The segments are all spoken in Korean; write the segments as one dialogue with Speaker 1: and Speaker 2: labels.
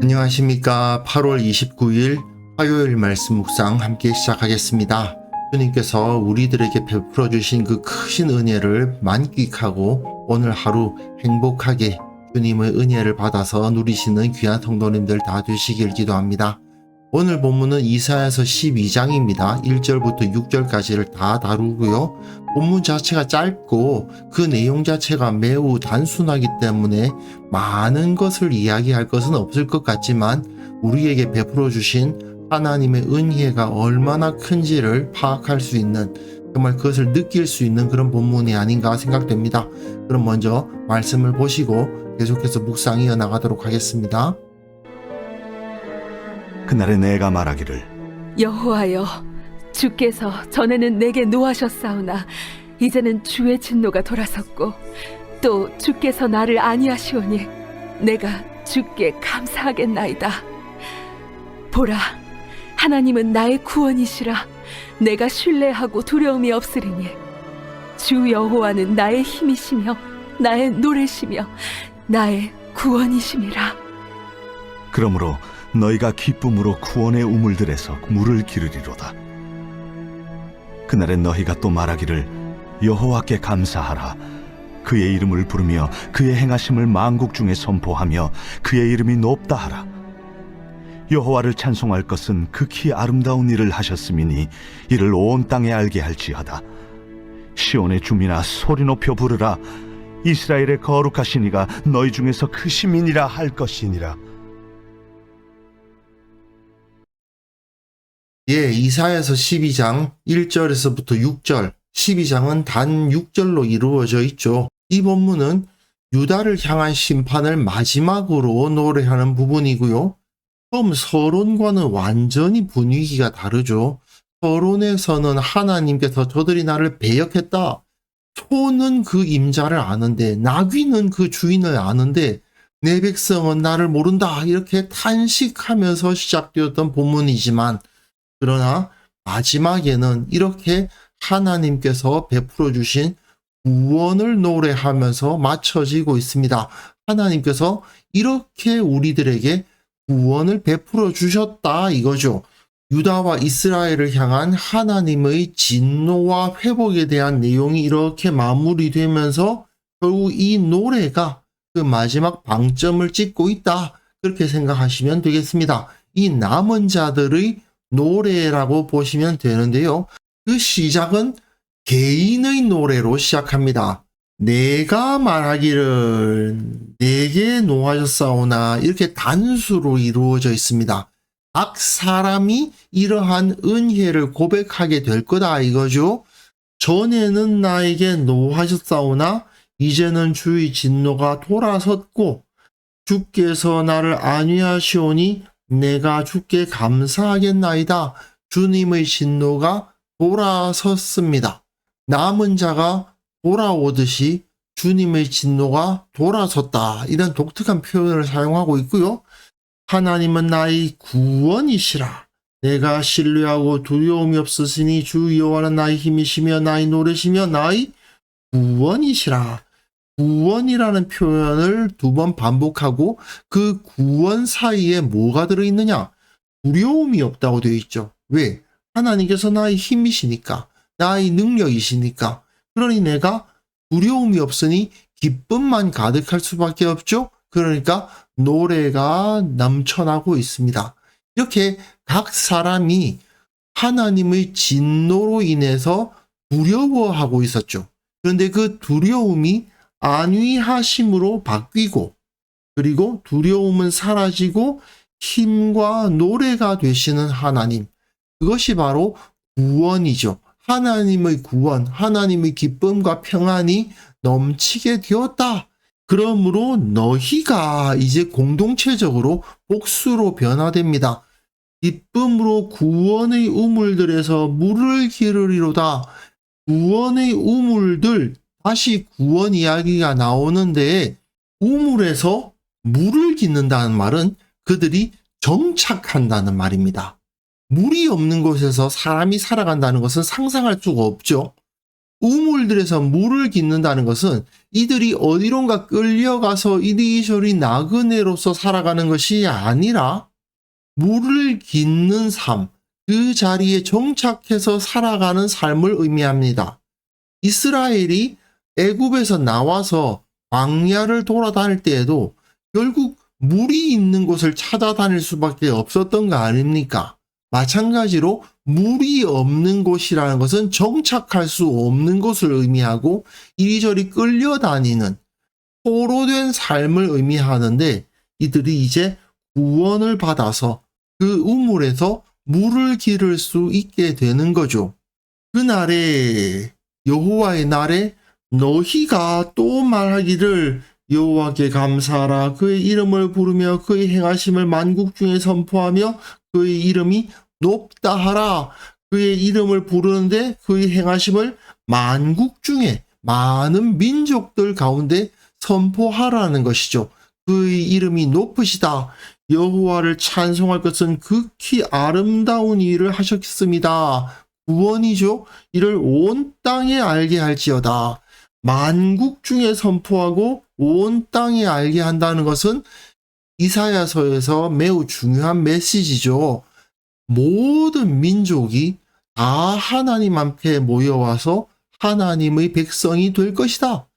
Speaker 1: 안녕하십니까. 8월 29일 화요일 말씀 묵상 함께 시작하겠습니다. 주님께서 우리들에게 베풀어 주신 그 크신 은혜를 만끽하고 오늘 하루 행복하게 주님의 은혜를 받아서 누리시는 귀한 성도님들 다 되시길 기도합니다. 오늘 본문은 이사야서 12장입니다. 1절부터 6절까지를 다 다루고요. 본문 자체가 짧고 그 내용 자체가 매우 단순하기 때문에 많은 것을 이야기할 것은 없을 것 같지만 우리에게 베풀어 주신 하나님의 은혜가 얼마나 큰지를 파악할 수 있는, 정말 그것을 느낄 수 있는 그런 본문이 아닌가 생각됩니다. 그럼 먼저 말씀을 보시고 계속해서 묵상 이어나가도록 하겠습니다.
Speaker 2: 그날에 내가 말하기를,
Speaker 3: 여호와여, 주께서 전에는 내게 노하셨사오나 이제는 주의 진노가 돌아섰고 또 주께서 나를 아니하시오니 내가 주께 감사하겠나이다. 보라, 하나님은 나의 구원이시라. 내가 신뢰하고 두려움이 없으리니 주 여호와는 나의 힘이시며 나의 노래시며 나의 구원이심이라.
Speaker 2: 그러므로 너희가 기쁨으로 구원의 우물들에서 물을 기르리로다. 그날에 너희가 또 말하기를, 여호와께 감사하라. 그의 이름을 부르며 그의 행하심을 만국 중에 선포하며 그의 이름이 높다 하라. 여호와를 찬송할 것은 극히 아름다운 일을 하셨음이니 이를 온 땅에 알게 할지어다. 시온의 주민아, 소리 높여 부르라. 이스라엘의 거룩하신 이가 너희 중에서 크심이니라 할 것이니라.
Speaker 1: 이사야서 12장 1절에서부터 6절, 12장은 단 6절로 이루어져 있죠. 이 본문은 유다를 향한 심판을 마지막으로 노래하는 부분이고요. 처음 서론과는 완전히 분위기가 다르죠. 서론에서는 하나님께서 저들이 나를 배역했다. 소는 그 임자를 아는데, 나귀는 그 주인을 아는데 내 백성은 나를 모른다. 이렇게 탄식하면서 시작되었던 본문이지만, 그러나 마지막에는 이렇게 하나님께서 베풀어 주신 구원을 노래하면서 맞춰지고 있습니다. 하나님께서 이렇게 우리들에게 구원을 베풀어 주셨다 이거죠. 유다와 이스라엘을 향한 하나님의 진노와 회복에 대한 내용이 이렇게 마무리되면서 결국 이 노래가 그 마지막 방점을 찍고 있다, 그렇게 생각하시면 되겠습니다. 이 남은 자들의 노래라고 보시면 되는데요. 그 시작은 개인의 노래로 시작합니다. 내가 말하기를 내게 노하셨사오나, 이렇게 단수로 이루어져 있습니다. 각 사람이 이러한 은혜를 고백하게 될 거다 이거죠. 전에는 나에게 노하셨사오나 이제는 주의 진노가 돌아섰고 주께서 나를 안위하시오니 내가 주께 감사하겠나이다. 주님의 진노가 돌아섰습니다. 남은 자가 돌아오듯이 주님의 진노가 돌아섰다, 이런 독특한 표현을 사용하고 있고요. 하나님은 나의 구원이시라. 내가 신뢰하고 두려움이 없으시니 주 여호와는 나의 힘이시며 나의 노래시며 나의 구원이시라. 구원이라는 표현을 2번 반복하고 그 구원 사이에 뭐가 들어있느냐? 두려움이 없다고 되어 있죠. 왜? 하나님께서 나의 힘이시니까, 나의 능력이시니까. 그러니 내가 두려움이 없으니 기쁨만 가득할 수밖에 없죠. 그러니까 노래가 넘쳐나고 있습니다. 이렇게 각 사람이 하나님의 진노로 인해서 두려워하고 있었죠. 그런데 그 두려움이 안위하심으로 바뀌고, 그리고 두려움은 사라지고 힘과 노래가 되시는 하나님, 그것이 바로 구원이죠. 하나님의 구원, 하나님의 기쁨과 평안이 넘치게 되었다. 그러므로 너희가 이제 공동체적으로 복수로 변화됩니다. 기쁨으로 구원의 우물들에서 물을 기르리로다. 구원의 우물들, 다시 구원 이야기가 나오는데, 우물에서 물을 깃는다는 말은 그들이 정착한다는 말입니다. 물이 없는 곳에서 사람이 살아간다는 것은 상상할 수가 없죠. 우물들에서 물을 깃는다는 것은 이들이 어디론가 끌려가서 이리저리 나그네로서 살아가는 것이 아니라 물을 깃는 삶, 그 자리에 정착해서 살아가는 삶을 의미합니다. 이스라엘이 애굽에서 나와서 광야를 돌아다닐 때에도 결국 물이 있는 곳을 찾아다닐 수밖에 없었던 거 아닙니까? 마찬가지로 물이 없는 곳이라는 것은 정착할 수 없는 곳을 의미하고 이리저리 끌려다니는 포로된 삶을 의미하는데, 이들이 이제 구원을 받아서 그 우물에서 물을 기를 수 있게 되는 거죠. 그날에, 여호와의 날에 너희가 또 말하기를 여호와께 감사하라, 그의 이름을 부르며 그의 행하심을 만국 중에 선포하며 그의 이름이 높다 하라. 그의 이름을 부르는데 그의 행하심을 만국 중에 많은 민족들 가운데 선포하라는 것이죠. 그의 이름이 높으시다. 여호와를 찬송할 것은 극히 아름다운 일을 하셨습니다. 구원이죠. 이를 온 땅에 알게 할지어다. 만국 중에 선포하고 온 땅에 알게 한다는 것은 이사야서에서 매우 중요한 메시지죠. 모든 민족이 다 하나님 앞에 모여와서 하나님의 백성이 될 것이다.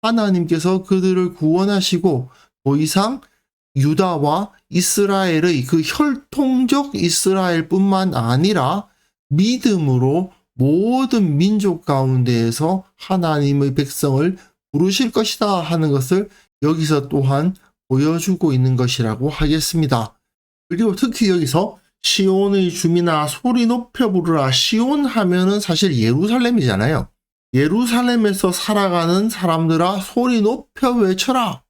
Speaker 1: 하나님께서 그들을 구원하시고 더 이상 유다와 이스라엘의 그 혈통적 이스라엘뿐만 아니라 믿음으로 모든 민족 가운데에서 하나님의 백성을 부르실 것이다 하는 것을 여기서 또한 보여주고 있는 것이라고 하겠습니다. 그리고 특히 여기서 시온의 주민아 소리 높여 부르라. 시온 하면은 사실 예루살렘이잖아요. 예루살렘에서 살아가는 사람들아 소리 높여 외쳐라.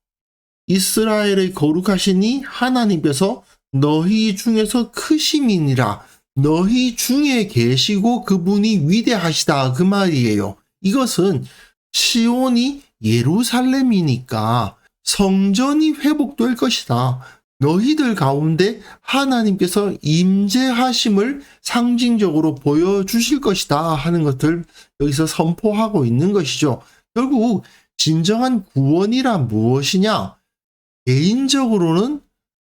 Speaker 1: 이스라엘의 거룩하시니 하나님께서 너희 중에서 크심이니라. 너희 중에 계시고 그분이 위대하시다, 그 말이에요. 이것은 시온이 예루살렘이니까 성전이 회복될 것이다. 너희들 가운데 하나님께서 임재하심을 상징적으로 보여주실 것이다 하는 것을 여기서 선포하고 있는 것이죠. 결국 진정한 구원이란 무엇이냐? 개인적으로는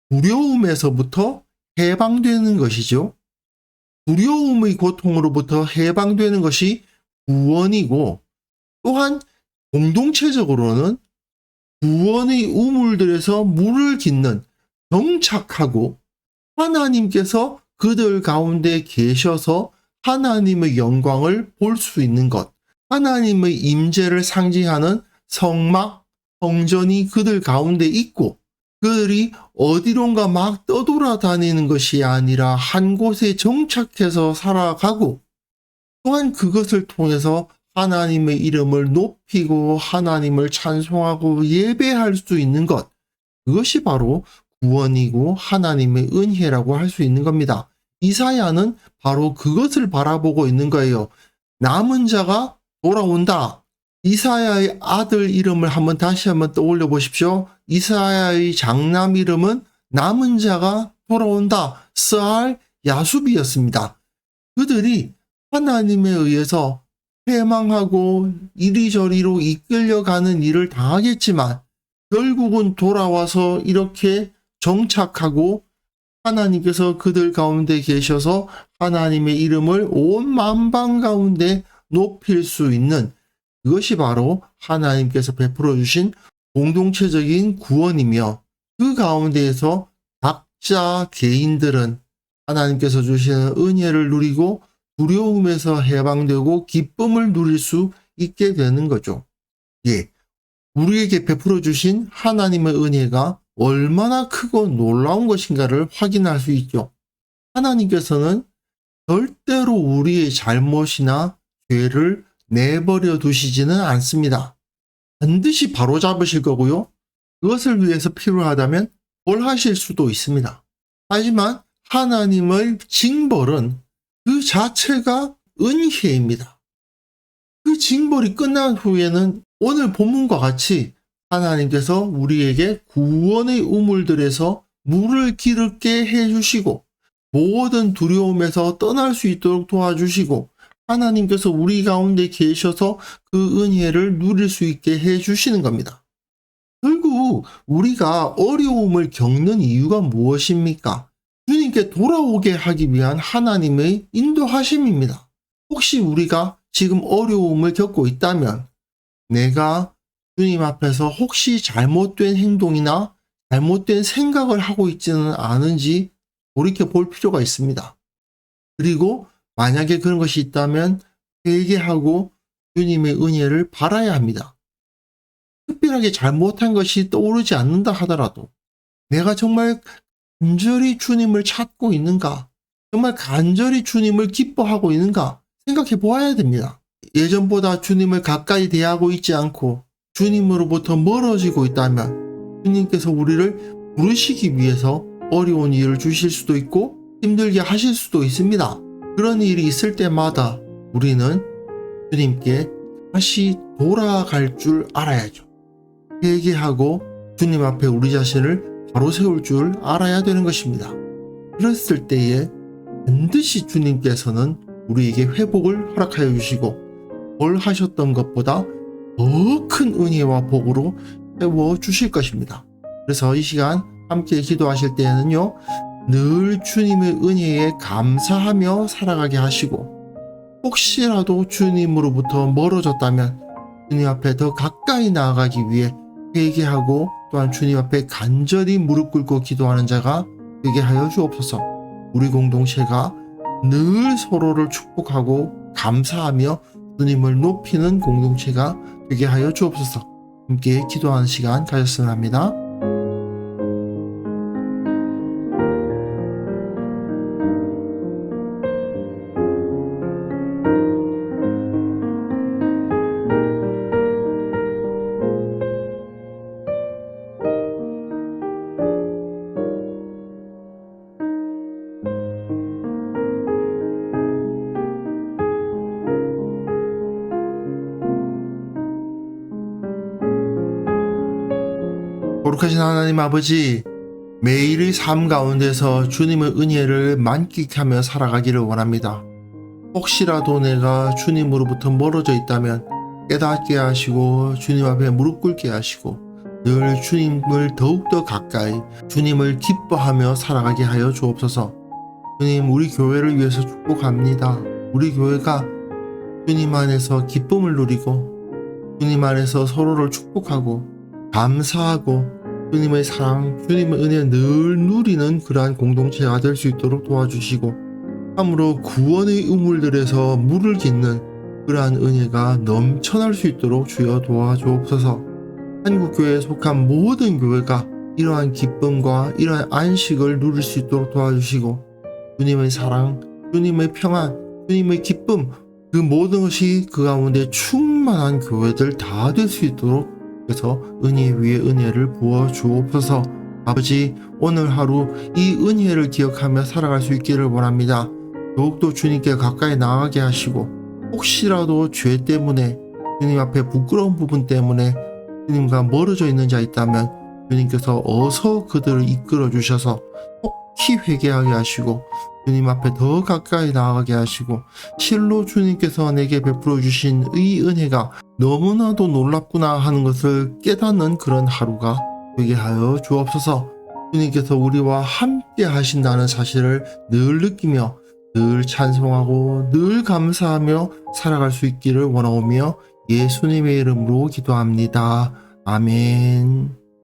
Speaker 1: 두려움에서부터 해방되는 것이죠. 두려움의 고통으로부터 해방되는 것이 구원이고, 또한 공동체적으로는 구원의 우물들에서 물을 깃는, 정착하고 하나님께서 그들 가운데 계셔서 하나님의 영광을 볼 수 있는 것, 하나님의 임재를 상징하는 성막, 성전이 그들 가운데 있고, 그들이 어디론가 막 떠돌아다니는 것이 아니라 한 곳에 정착해서 살아가고, 또한 그것을 통해서 하나님의 이름을 높이고 하나님을 찬송하고 예배할 수 있는 것, 그것이 바로 구원이고 하나님의 은혜라고 할 수 있는 겁니다. 이사야는 바로 그것을 바라보고 있는 거예요. 남은 자가 돌아온다. 이사야의 아들 이름을 다시 한번 떠올려 보십시오. 이사야의 장남 이름은 남은 자가 돌아온다. 스알 야수비였습니다. 그들이 하나님에 의해서 패망하고 이리저리로 이끌려가는 일을 당하겠지만 결국은 돌아와서 이렇게 정착하고 하나님께서 그들 가운데 계셔서 하나님의 이름을 온 만방 가운데 높일 수 있는, 그것이 바로 하나님께서 베풀어 주신 공동체적인 구원이며, 그 가운데에서 각자 개인들은 하나님께서 주시는 은혜를 누리고 두려움에서 해방되고 기쁨을 누릴 수 있게 되는 거죠. 예, 우리에게 베풀어 주신 하나님의 은혜가 얼마나 크고 놀라운 것인가를 확인할 수 있죠. 하나님께서는 절대로 우리의 잘못이나 죄를 내버려 두시지는 않습니다. 반드시 바로잡으실 거고요. 그것을 위해서 필요하다면 벌하실 수도 있습니다. 하지만 하나님의 징벌은 그 자체가 은혜입니다. 그 징벌이 끝난 후에는 오늘 본문과 같이 하나님께서 우리에게 구원의 우물들에서 물을 기르게 해주시고 모든 두려움에서 떠날 수 있도록 도와주시고 하나님께서 우리 가운데 계셔서 그 은혜를 누릴 수 있게 해주시는 겁니다. 결국 우리가 어려움을 겪는 이유가 무엇입니까? 주님께 돌아오게 하기 위한 하나님의 인도하심입니다. 혹시 우리가 지금 어려움을 겪고 있다면 내가 주님 앞에서 혹시 잘못된 행동이나 잘못된 생각을 하고 있지는 않은지 돌이켜볼 필요가 있습니다. 그리고 만약에 그런 것이 있다면 회개하고 주님의 은혜를 바라야 합니다. 특별하게 잘못한 것이 떠오르지 않는다 하더라도 내가 정말 간절히 주님을 찾고 있는가? 정말 간절히 주님을 기뻐하고 있는가? 생각해 보아야 됩니다. 예전보다 주님을 가까이 대하고 있지 않고 주님으로부터 멀어지고 있다면 주님께서 우리를 부르시기 위해서 어려운 일을 주실 수도 있고 힘들게 하실 수도 있습니다. 그런 일이 있을 때마다 우리는 주님께 다시 돌아갈 줄 알아야죠. 회개하고 주님 앞에 우리 자신을 바로 세울 줄 알아야 되는 것입니다. 그랬을 때에 반드시 주님께서는 우리에게 회복을 허락하여 주시고 뭘 하셨던 것보다 더 큰 은혜와 복으로 채워 주실 것입니다. 그래서 이 시간 함께 기도하실 때에는요, 늘 주님의 은혜에 감사하며 살아가게 하시고 혹시라도 주님으로부터 멀어졌다면 주님 앞에 더 가까이 나아가기 위해 회개하고 또한 주님 앞에 간절히 무릎 꿇고 기도하는 자가 되게 하여 주옵소서. 우리 공동체가 늘 서로를 축복하고 감사하며 주님을 높이는 공동체가 되게 하여 주옵소서. 함께 기도하는 시간 가졌으면 합니다. 거룩하신 하나님 아버지, 매일의 삶 가운데서 주님의 은혜를 만끽하며 살아가기를 원합니다. 혹시라도 내가 주님으로부터 멀어져 있다면 깨닫게 하시고 주님 앞에 무릎 꿇게 하시고 늘 주님을 더욱더 가까이 주님을 기뻐하며 살아가게 하여 주옵소서. 주님, 우리 교회를 위해서 축복합니다. 우리 교회가 주님 안에서 기쁨을 누리고 주님 안에서 서로를 축복하고 감사하고 주님의 사랑, 주님의 은혜 늘 누리는 그러한 공동체가 될 수 있도록 도와주시고 참으로 구원의 우물들에서 물을 깃는 그러한 은혜가 넘쳐날 수 있도록 주여 도와주옵소서. 한국교회에 속한 모든 교회가 이러한 기쁨과 이러한 안식을 누릴 수 있도록 도와주시고 주님의 사랑, 주님의 평안, 주님의 기쁨 그 모든 것이 그 가운데 충만한 교회들 다 될 수 있도록 그래서 은혜 위에 은혜를 부어 주옵소서. 아버지, 오늘 하루 이 은혜를 기억하며 살아갈 수 있기를 원합니다. 더욱더 주님께 가까이 나가게 하시고 혹시라도 죄 때문에 주님 앞에 부끄러운 부분 때문에 주님과 멀어져 있는 자 있다면 주님께서 어서 그들을 이끌어 주셔서 속히 회개하게 하시고 주님 앞에 더 가까이 나아가게 하시고 실로 주님께서 내게 베풀어 주신 이 은혜가 너무나도 놀랍구나 하는 것을 깨닫는 그런 하루가 되게 하여 주옵소서. 주님께서 우리와 함께 하신다는 사실을 늘 느끼며 늘 찬송하고 늘 감사하며 살아갈 수 있기를 원하오며 예수님의 이름으로 기도합니다. 아멘.